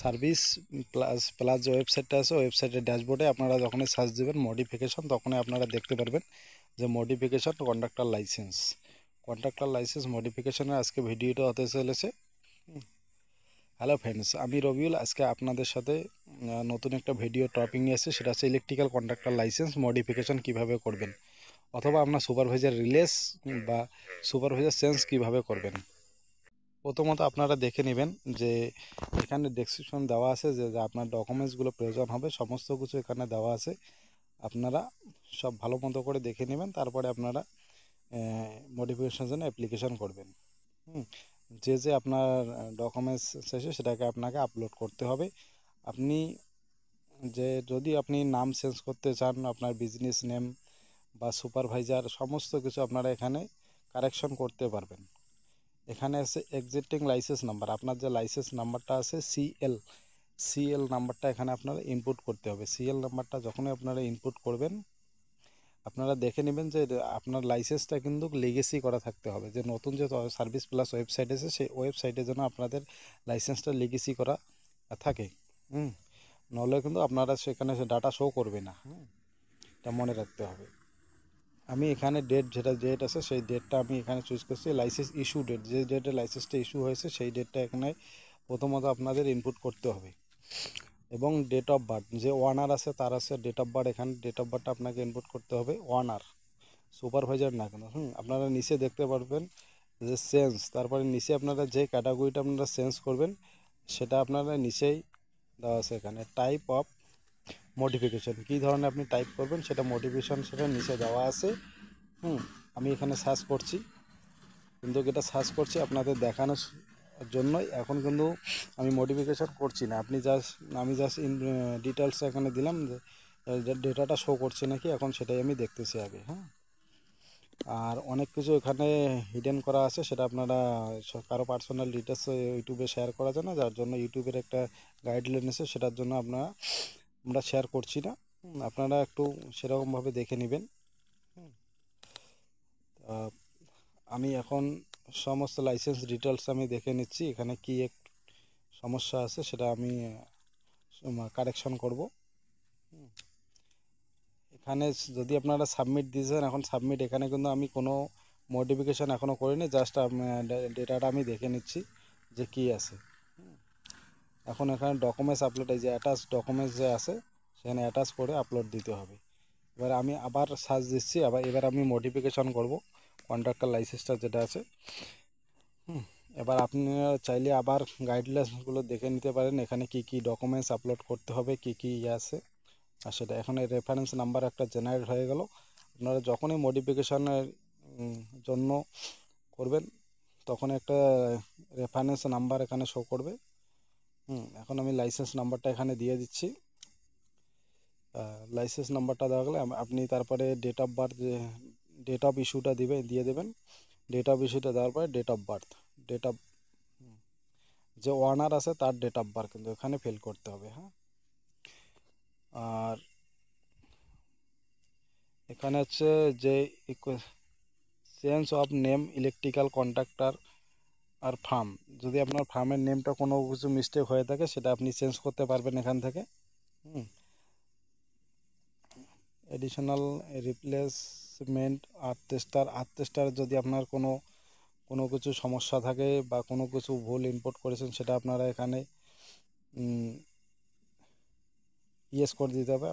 Service plus plus যে ওয়েবসাইটটা আছে ওয়েবসাইটের ড্যাশবোর্ডে আপনারা যখনই সার্চ দেবেন মডিফিকেশন, তখনই আপনারা দেখতে পারবেন যে মডিফিকেশন কন্ট্রাক্টর লাইসেন্স মডিফিকেশনের আজকে ভিডিওটা হতে চলেছে। হ্যালো ফ্রেন্ডস, আমি রবিউল। আজকে আপনাদের সাথে নতুন একটা ভিডিও টপিক নিয়ে এসেছি, সেটা হচ্ছে ইলেকট্রিক্যাল কন্ট্রাক্টর লাইসেন্স মডিফিকেশন কিভাবে করবেন, অথবা আপনার সুপারভাইজার রিলেস বা সুপারভাইজার চেঞ্জ কিভাবে করবেন। প্রথমত আপনারা দেখে নেবেন যে এখানে ডেসক্রিপশন দেওয়া আছে যে আপনার ডকুমেন্টসগুলো প্রয়োজন হবে, সমস্ত কিছু এখানে দেওয়া আছে। আপনারা সব ভালো মতো করে দেখে নেবেন, তারপরে আপনারা মডিফিকেশনের জন্য অ্যাপ্লিকেশন করবেন। যে আপনার ডকুমেন্টস শেষে সেটাকে আপনাকে আপলোড করতে হবে। আপনি যদি আপনি নাম চেঞ্জ করতে চান, আপনার বিজনেস নেম বা সুপারভাইজার সমস্ত কিছু আপনারা এখানে কারেকশন করতে পারবেন। এখানে আছে এক্সিস্টিং লাইসেন্স নাম্বার, আপনার যে লাইসেন্স নাম্বারটা আছে সিএল নাম্বারটা এখানে আপনারা ইনপুট করতে হবে। সিএল নাম্বারটা যখনই আপনারা ইনপুট করবেন, আপনারা দেখে নেবেন যে আপনার লাইসেন্সটা কিন্তু লিগেসি করা থাকতে হবে। যে নতুন যে সার্ভিস প্লাস ওয়েবসাইট আছে সেই ওয়েবসাইটের জন্য আপনাদের লাইসেন্সটা লিগেসি করা থাকে। নাহলে কিন্তু আপনারা সেখানে সে ডাটা শো করবে না। এটা মনে রাখতে হবে। আমি এখানে যেটা ডেট আছে সেই ডেটটা আমি এখানে চুজ করছি। লাইসেন্স ইস্যু ডেট, যে ডেটে লাইসেন্সটা ইস্যু হয়েছে সেই ডেটটা এখানে প্রথমত আপনাদের ইনপুট করতে হবে। এবং ডেট অফ বার্থ, যে ওয়ানার আছে তার আছে ডেট অফ বার্থ, এখানে ডেট অফ বার্থটা আপনাকে ইনপুট করতে হবে। ওয়ানার, সুপারভাইজার না কেন। আপনারা নিচে দেখতে পারবেন যে চেঞ্জ, তারপরে নিচে আপনারা যে ক্যাটাগরিটা আপনারা চেঞ্জ করবেন সেটা আপনারা নিচেই দেওয়া আছে। এখানে টাইপ অফ মডিফিকেশন, কী ধরনের আপনি টাইপ করবেন সেটা মডিফিকেশন সেটা নিচে দেওয়া আছে। আমি এখানে সার্চ করছি, কিন্তু এটা সার্চ করছি আপনাদের দেখানোর জন্যই। এখন কিন্তু আমি মডিফিকেশন করছি না, আমি জাস্ট ডিটেলস এখানে দিলাম যে ডেটাটা শো করছে নাকি এখন সেটাই আমি দেখতেছি আগে। আর অনেক কিছু এখানে হিডেন করা আছে, সেটা আপনারা কারো পার্সোনাল ডিটেলস ইউটিউবে শেয়ার করা যায় না, যার জন্য ইউটিউবের একটা গাইডলাইন আছে, সেটার জন্য আমরা শেয়ার করছি না। আপনারা একটু সেরকমভাবে দেখে নেবেন। আমি এখন সমস্ত লাইসেন্স ডিটেলস আমি দেখে নিচ্ছি, এখানে কি এক সমস্যা আছে সেটা আমি কারেকশন করব। এখানে যদি আপনারা সাবমিট দিয়েছেন, এখন সাবমিট, এখানে কিন্তু আমি কোনো মডিফিকেশান এখনও করিনি, জাস্ট ডেটাটা আমি দেখে নিচ্ছি যে কি আছে। এখন এখানে ডকুমেন্টস আপলোড, এই যে অ্যাটাচ ডকুমেন্টস যে আছে সেখানে অ্যাটাচ করে আপলোড দিতে হবে। এবার আমি আবার সার্চ দিচ্ছি, এবার আমি মডিফিকেশান করব কন্ট্রাক্টর লাইসেন্সটা যেটা আছে। এবার আপনারা চাইলে আবার গাইডলাইন্সগুলো দেখে নিতে পারেন, এখানে কি কি ডকুমেন্টস আপলোড করতে হবে, কি কি আছে। আর সেটা এখানে রেফারেন্স নাম্বার একটা জেনারেট হয়ে গেল। আপনারা যখনই মডিফিকেশানের জন্য করবেন তখন একটা রেফারেন্স নাম্বার এখানে শো করবে। এখন আমি লাইসেন্স নাম্বারটা এখানে দিয়ে দিচ্ছি। লাইসেন্স নাম্বারটা দেওয়া গেলে আপনি তারপরে ডেট অফ বার্থ, যে ডেট অফ ইস্যুটা দিয়ে দেবেন। ডেট অফ ইস্যুটা দেওয়ার পরে date of birth, date of যে ওয়ার্নার আছে তার ডেট অফ বার্থ কিন্তু এখানে ফিল করতে হবে। আর এখানে হচ্ছে যে change of name electrical contractor আর ফার্ম, যদি আপনার ফার্মের নেমটা কোনো কিছু মিস্টেক হয়ে থাকে সেটা আপনি চেঞ্জ করতে পারবেন এখান থেকে। এডিশনাল রিপ্লেসমেন্ট আর্থেস্টার, যদি আপনার কোনো কিছু সমস্যা থাকে বা কোনো কিছু ভুল ইনপুট করেছেন সেটা আপনারা এখানে ইয়েস করে দিতে হবে।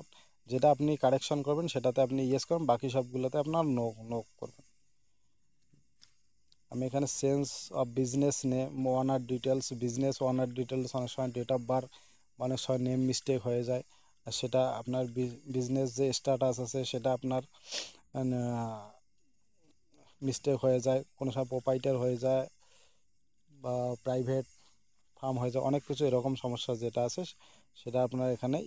যেটা আপনি কারেকশন করবেন সেটাতে আপনি ইয়েস করবেন, বাকি সবগুলোতে আপনার নো করবেন। আমি এখানে change of business name owner details, business owner details অনেক সময় ডেট অফ বার্থ অনেক সময় নেম মিস্টেক হয়ে যায়, আর সেটা আপনার বিজনেস যে স্ট্যাটাস আছে সেটা আপনার মিস্টেক হয়ে যায়, কোনো সময় প্রোপাইটার হয়ে যায় বা প্রাইভেট ফার্ম হয়ে যায়, অনেক কিছু এরকম সমস্যা যেটা আছে সেটা আপনার এখানে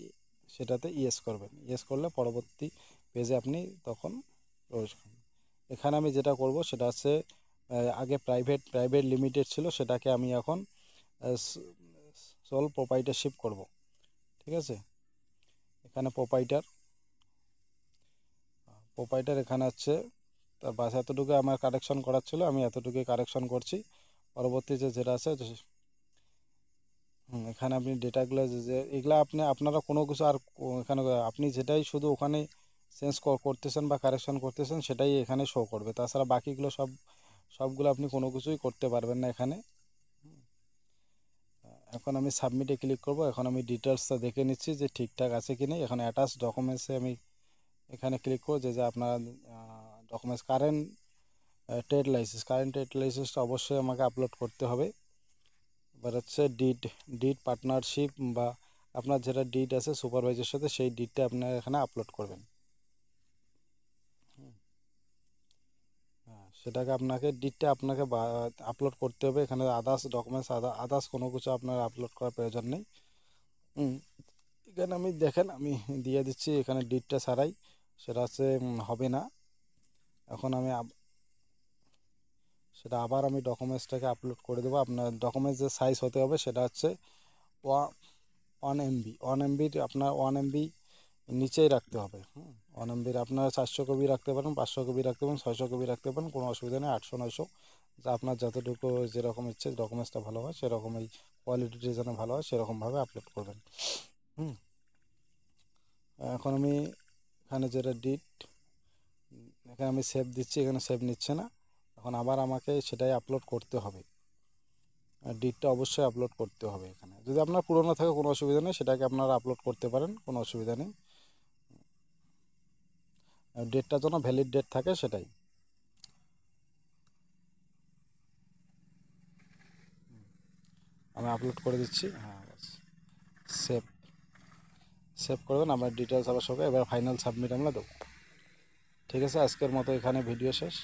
সেটাতে ইয়েস করবেন। ইয়েস করলে পরবর্তী পেজে আপনি তখন প্রবেশ করবেন। এখানে আমি যেটা করব সেটা হচ্ছে আগে প্রাইভেট লিমিটেড ছিল, সেটাকে আমি এখন সোল প্রোপাইটারশিপ করব। ঠিক আছে, এখানে প্রোপাইটার এখানে হচ্ছে তার বাস এতটুকু আমার কারেকশন করার ছিল, আমি এতটুকুই কারেকশন করছি। পরবর্তীতে যেটা আছে এখানে আপনি ডেটাগুলো যে এগুলা আপনারা কোনো কিছু আর এখানে আপনি যেটাই শুধু ওখানে চেঞ্জ করতেছেন বা কারেকশন করতেছেন সেটাই এখানে শো করবে, তাছাড়া বাকিগুলো সবগুলো আপনি কোনো কিছুই করতে পারবেন না এখানে। এখন আমি সাবমিটে ক্লিক করব। এখন আমি ডিটেলসটা দেখে নিচ্ছি যে ঠিকঠাক আছে কি নেই। এখন অ্যাটাচ ডকুমেন্টসে আমি এখানে ক্লিক করব। যে আপনার ডকুমেন্টস কারেন্ট ট্রেড লাইসেন্সটা অবশ্যই আমাকে আপলোড করতে হবে। এবার হচ্ছে ডিড পার্টনারশিপ বা আপনার যেটা ডিড আছে সুপারভাইজারের সাথে, সেই ডিডটা আপনার এখানে আপলোড করবেন। সেটাকে ডিডটা আপনাকে আপলোড করতে হবে। এখানে আদার্স ডকুমেন্টস আদার্স কোনো কিছু আপনার আপলোড করার প্রয়োজন নেই। এখানে আমি দেখেন আমি দিয়ে দিচ্ছি, এখানে ডিডটা ছাড়াই সেটা হচ্ছে হবে না। এখন আমি সেটা আবার আমি ডকুমেন্টসটাকে আপলোড করে দেবো। আপনার ডকুমেন্টস যে সাইজ হতে হবে সেটা হচ্ছে 1 MB। 1 MB আপনার 1 MB নিচেই রাখতে হবে। 1 MB আপনারা 400 কপি রাখতে পারেন, 500 কপি রাখতে পারেন, 600 কপি রাখতে পারেন, কোনো অসুবিধা নেই। 800 900 যা আপনার যতটুকু যেরকম ইচ্ছে ডকুমেন্টসটা ভালো হয় সেরকম, এই কোয়ালিটিটা যেন ভালো হয় সেরকমভাবে আপলোড করবেন। এখন আমি এখানে যেটা এখানে আমি সেভ দিচ্ছি, এখানে সেভ নিচ্ছে না। এখন আবার আমাকে সেটাই আপলোড করতে হবে। ডিটটা অবশ্যই আপলোড করতে হবে। এখানে যদি আপনার পুরনো থাকে কোনো অসুবিধা নেই, সেটাকে আপনারা আপলোড করতে পারেন, কোনো অসুবিধা নেই। ডেটটা যেন ভ্যালিড ডেট থাকে সেটাই। আমি আপলোড করে দিচ্ছি। হ্যাঁ, সেভ সেভ করবেন। আমার ডিটেলস আবার সব এবার ফাইনাল সাবমিট আমরা দেবো। ঠিক আছে, আজকের মতো এখানে ভিডিও শেষ।